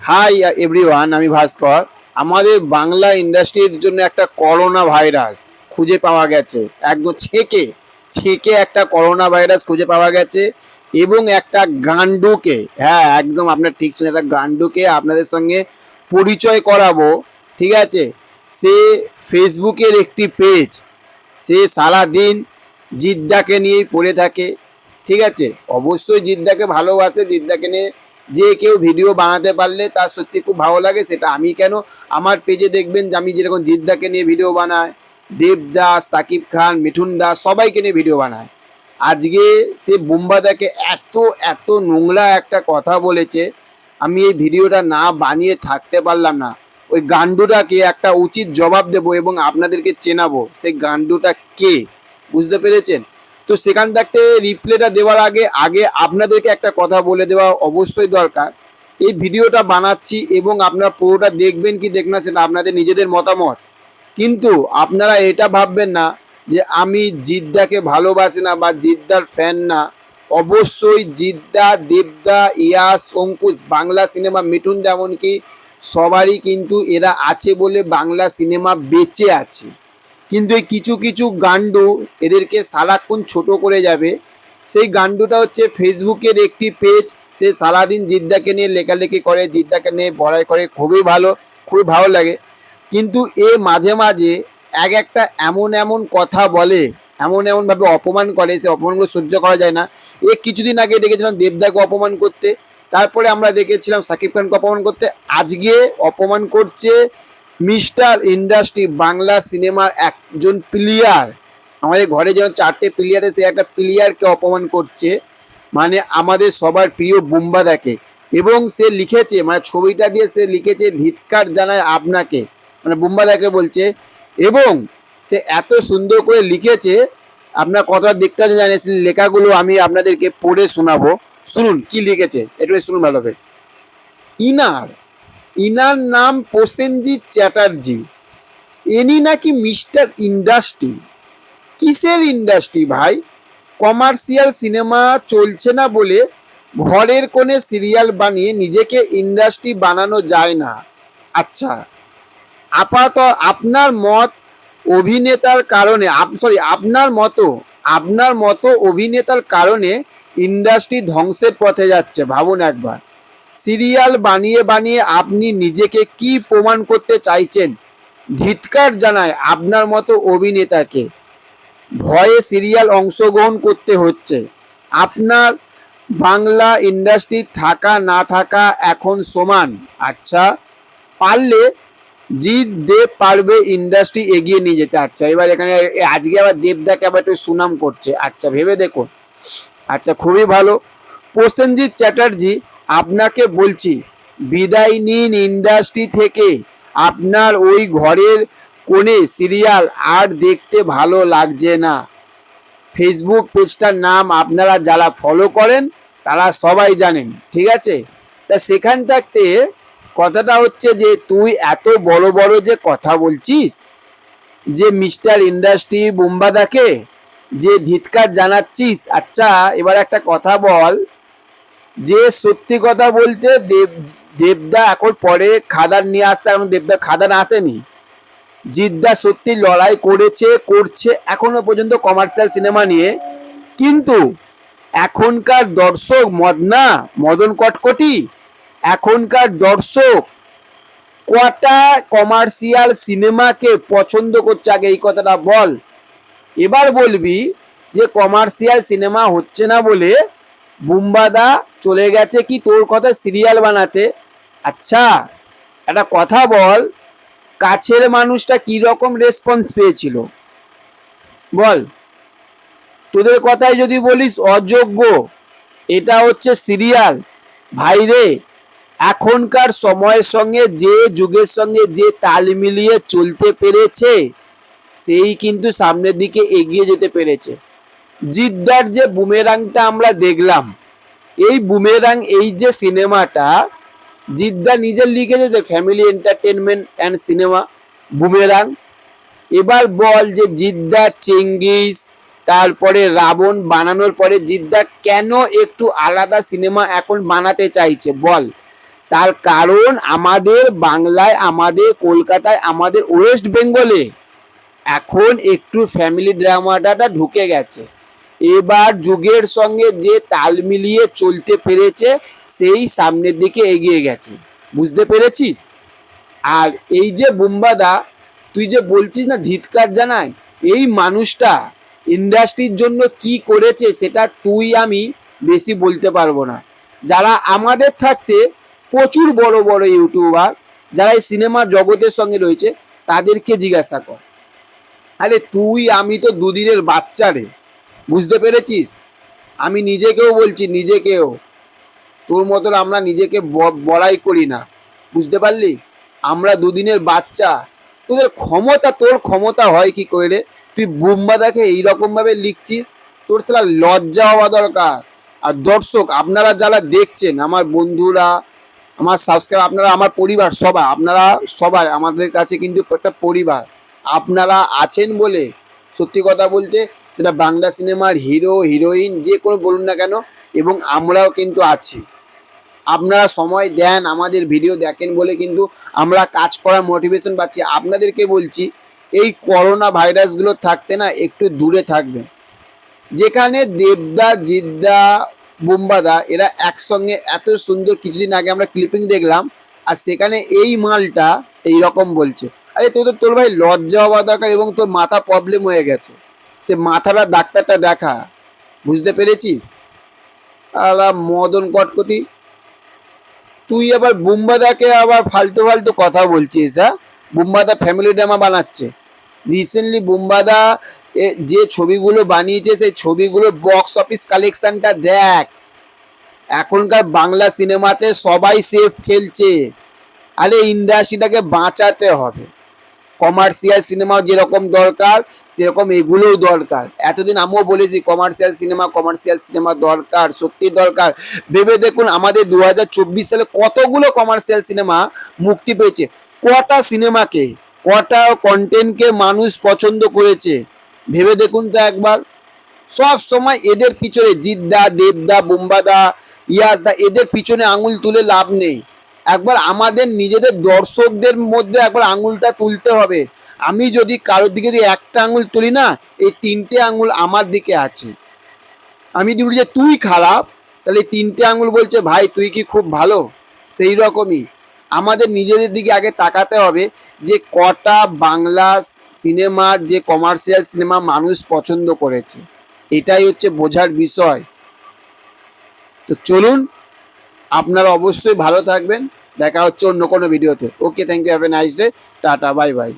Hi everyone, আমি ভাস্কর। আমাদের বাংলা ইন্ডাস্ট্রির জন্য একটা করোনা ভাইরাস খুঁজে পাওয়া গেছে। একদম ছেঁকে ছেঁকে একটা করোনা ভাইরাস খুঁজে পাওয়া গেছে এবং একটা গান্ডুকে, হ্যাঁ একদম আপনার ঠিক শুনে, একটা গান্ডুকে আপনাদের সঙ্গে পরিচয় করাবো। ঠিক আছে, সে ফেসবুকের একটি পেজ, সে সারাদিন জিদ্দাকে নিয়েই পড়ে থাকে। ঠিক আছে, অবশ্যই জিদ্দাকে ভালোবাসে, জিদ্দাকে নিয়ে যে কেউ ভিডিও বানাতে পারলে তার সত্যি খুব ভালো লাগে। সেটা আমি কেন, আমার পেজে দেখবেন যে আমি যেরকম জিদ্দাকে নিয়ে ভিডিও বানাই, দেবদাস, সাকিব খান, মিঠুন দাস সবাইকে নিয়ে ভিডিও বানায়। আজকে সে বুম্বাদাকে এত এত নোংরা একটা কথা বলেছে, আমি এই ভিডিওটা না বানিয়ে থাকতে পারলাম না। ওই গান্ডুটাকে একটা উচিত জবাব দেবো এবং আপনাদেরকে চেনাবো সেই গান্ডুটা কে, বুঝতে পেরেছেন? তো সেখান থাকতে রিপ্লেটা দেওয়ার আগে আগে আপনাদেরকে একটা কথা বলে দেওয়া অবশ্যই দরকার। এই ভিডিওটা বানাচ্ছি এবং আপনারা পুরোটা দেখবেন কি দেখবেন না সেটা আপনাদের নিজেদের মতামত, কিন্তু আপনারা এটা ভাববেন না যে আমি জিদ্দাকে ভালোবাসি না বা জিদ্দার ফ্যান না। অবশ্যই জিদ্দা, দেবদা, ইয়াস, অঙ্কুশ, বাংলা সিনেমা, মিঠুন, এমনকি সবারই কিন্তু এরা আছে বলে বাংলা সিনেমা বেঁচে আছে। কিন্তু এই কিছু কিছু গান্ডু এদেরকে সারাক্ষণ ছোট করে যাবে। সেই গান্ডুটা হচ্ছে ফেসবুকের একটি পেজ, সে সারাদিন জিদ্দাকে নিয়ে লেখালেখি করে, জিদ্দাকে নিয়ে বড়াই করে, খুবই ভালো, খুবই ভালো লাগে। কিন্তু এ মাঝে মাঝে এক একটা এমন এমন কথা বলে, এমন এমনভাবে অপমান করে, সে অপমানগুলো সহ্য করা যায় না। এ কিছুদিন আগে দেখেছিলাম দেবদাকে অপমান করতে, তারপরে আমরা দেখেছিলাম সাকিব খানকে অপমান করতে, আজকে অপমান করছে মিস্টার ইন্ডাস্ট্রি, বাংলা সিনেমার একজন প্লেয়ার। আমাদের ঘরে যেমন চারটে প্লেয়ার, সে একটা প্লেয়ারকে অপমান করছে, মানে আমাদের সবার প্রিয় বুম্বাদাকে। এবং সে লিখেছে, মানে ছবিটা দিয়ে সে লিখেছে ধিক্কার জানায় আপনাকে, মানে বুম্বাদাকে বলছে। এবং সে এত সুন্দর করে লিখেছে, আপনার কতটা দেখতে হবে জানেন, লেখাগুলো আমি আপনাদেরকে পড়ে শোনাবো। শুনুন কি লিখেছে, একটু শুনুন ভালোভাবে। ইনার ইনার নাম প্রসেনজিৎ চ্যাটার্জি, ইনি নাকি মিস্টার ইন্ডাস্ট্রি। কিসের ইন্ডাস্ট্রি ভাই? কমার্শিয়াল সিনেমা চলছে না বলে ঘরের কোণে সিরিয়াল বানিয়ে নিজেকে ইন্ডাস্ট্রি বানানো যায় না। আচ্ছা, আপাতত আপনার মত অভিনেতার কারণে, আপনার মতো অভিনেতার কারণে ইন্ডাস্ট্রি ধ্বংসের পথে যাচ্ছে। ভাবুন একবার, সিরিয়াল বানিয়ে বানিয়ে আপনি নিজেকে কি প্রমাণ করতে চাইছেন? ধিক্কার জানায় আপনার মতো অভিনেতাকে। ভয়ে সিরিয়াল অংশগ্রহণ করতে হচ্ছে। আপনার বাংলা ইন্ডাস্ট্রি থাকা না থাকা এখন সমান। আচ্ছা, পারলে জিৎ দেব পারবে ইন্ডাস্ট্রি এগিয়ে নিয়ে যেতে। আচ্ছা, এবার এখানে আজকে আবার দেবদাকে আবার একটু সুনাম করছে। আচ্ছা, ভেবে দেখুন। আচ্ছা, খুবই ভালো। প্রসেনজিৎ চ্যাটার্জি, আপনাকে বলছি বিদায় নিন ইন্ডাস্ট্রি থেকে। আপনার ওই ঘরের কোণে সিরিয়াল আর দেখতে ভালো লাগছে না। ফেসবুক পেজটার নাম আপনারা যারা ফলো করেন তারা সবাই জানেন, ঠিক আছে? তা সেখান থাকতে কথাটা হচ্ছে যে তুই এত বড় বড় যে কথা বলছিস, যে মিস্টার ইন্ডাস্ট্রি বুম্বাদাকে যে ধিক্কার জানাচ্ছিস। আচ্ছা, এবার একটা কথা বল, যে সত্যি কথা বলতে দেবদা এখন পরে খাদান নিয়ে আসছে, এখন দেবদা খাদান আসেনি। জিদ্দা সত্যি লড়াই করছে এখনো পর্যন্ত কমার্শিয়াল সিনেমা নিয়ে, কিন্তু এখনকার দর্শক মদন কটকটি, এখনকার দর্শক কটা কমার্শিয়াল সিনেমাকে পছন্দ করছে? আগে এই কথাটা বল। এবার বলবি যে কমার্শিয়াল সিনেমা হচ্ছে না বলে বুম্বাদা চলে গেছে কি তোর কথা সিরিয়াল বানাতে। আচ্ছা, একটা কথা বল, কাছের মানুষটা কি রকম রেসপন্স পেয়েছিল বল? তোদের কথাই যদি বলিস অযোগ্য, এটা হচ্ছে সিরিয়াল। ভাইরে, এখনকার সময়ের সঙ্গে, যে যুগের সঙ্গে যে তাল মিলিয়ে চলতে পেরেছে সেই কিন্তু সামনের দিকে এগিয়ে যেতে পেরেছে। জিদ্দার যে বুমেরাংটা আমরা দেখলাম, এই বুমেরাং, এই যে সিনেমাটা জিদ্দা নিজে লিখেছে যে family entertainment and cinema boomerang. এবার বল যে জিদ্দা চেঙ্গিস, তারপরে রাবণ বানানোর পরে জিদ্দা কেন একটু আলাদা সিনেমা এখন বানাতে চাইছে বল? তার কারণ আমাদের বাংলায়, আমাদের কলকাতায়, আমাদের ওয়েস্ট বেঙ্গলে এখন একটু ফ্যামিলি ড্রামাটা ঢুকে গেছে। এবার যুগের সঙ্গে যে তাল মিলিয়ে চলতে পেরেছে সেই সামনের দিকে এগিয়ে গেছে, বুঝতে পেরেছিস? আর এই যে বুম্বাদা, তুই যে বলছিস না ধিৎকার জানাই, এই মানুষটা ইন্ডাস্ট্রির জন্য কি করেছে সেটা তুই আমি বেশি বলতে পারবো না। যারা আমাদের থাকতে প্রচুর বড় বড় ইউটিউবার যারা এই সিনেমা জগতের সঙ্গে রয়েছে তাদেরকে জিজ্ঞাসা কর। আরে তুই আমি তো দুদিনের বাচ্চা রে, বুঝতে পেরেছিস? আমি নিজেকেও বলছি, নিজেকেও তোর মতন আমরা নিজেকে বড়াই করি না, বুঝতে পারলি? আমরা দুদিনের বাচ্চা। তোর ক্ষমতা হয় কি করে রে? তুই বুম্বাদাকে এইরকম ভাবে লিখছিস, তোর সালা লজ্জা হওয়া দরকার। আর দর্শক আপনারা যারা দেখছেন, আমার বন্ধুরা, আমার সাবস্ক্রাইব, আপনারা আমার পরিবার, সবাই আপনারা সবাই আমাদের কাছে কিন্তু একটা পরিবার। আপনারা আছেন বলে, সত্যি কথা বলতে সেটা বাংলা সিনেমার হিরো হিরোইন যে কোনো বলুন না কেন, এবং আমরাও কিন্তু আছি। আপনারা সময় দেন, আমাদের ভিডিও দেখেন বলে কিন্তু আমরা কাজ করার মোটিভেশন পাচ্ছি। আপনাদেরকে বলছি এই করোনা ভাইরাসগুলো থাকতে না একটু দূরে থাকবেন। যেখানে দেবদা, জিদ্দা, বুম্বাদা এরা একসঙ্গে এত সুন্দর, কিছুদিন আগে আমরা ক্লিপিং দেখলাম, আর সেখানে এই মালটা এই রকম বলছে। আরে তোর ভাই লজ্জা হওয়া দরকার, এবং তোর মাথা প্রবলেম হয়ে গেছে, সে মাথাটা ডাক্তারটা দেখা, বুঝতে পেরেছিস? আলা মদন কটকটি, তুই আবার বুম্বাদাকে আবার ফালতু ফালতু কথা বলছিস। হ্যাঁ, বুম্বাদা ফ্যামিলি ড্রামা বানাচ্ছে। রিসেন্টলি বুম্বাদা যে ছবিগুলো বানিয়েছে সেই ছবিগুলোর বক্স অফিস কালেকশনটা দেখ। এখনকার বাংলা সিনেমাতে সবাই সেফ খেলছে। আরে ইন্ডাস্ট্রিটাকে বাঁচাতে হবে। কমার্শিয়াল সিনেমাও যেরকম দরকার সেরকম এগুলোও দরকার। এতদিন আমিও বলেছি কমার্শিয়াল সিনেমা দরকার, সত্যি দরকার। ভেবে দেখুন আমাদের 2024 সালে কতগুলো কমার্শিয়াল সিনেমা মুক্তি পেয়েছে, কটা সিনেমাকে, কটা কন্টেন্টকে মানুষ পছন্দ করেছে, ভেবে দেখুন তো একবার। সব সময় এদের পিছনে জিদ্দা, দেবদা, বুম্বাদা, ইয়াসদা, এদের পিছনে আঙুল তুলে লাভ নেই। একবার আমাদের নিজেদের দর্শকদের মধ্যে একবার আঙুলটা তুলতে হবে। আমি যদি কারোর দিকে যদি একটা আঙুল তুলি না, এই 3টে আঙুল আমার দিকে আছে। আমি যদি যে তুই খারাপ, তাহলে 3টে আঙুল বলছে ভাই তুই কি খুব ভালো। সেই রকমই আমাদের নিজেদের দিকে আগে তাকাতে হবে যে কটা বাংলা সিনেমার যে কমার্শিয়াল সিনেমা মানুষ পছন্দ করেছে, এটাই হচ্ছে বোঝার বিষয়। তো চলুন, আপনারা অবশ্যই ভালো থাকবেন। দেখা হচ্ছে অন্য কোনো ভিডিওতে। Okay, thank you, have a nice day, tata, bye by.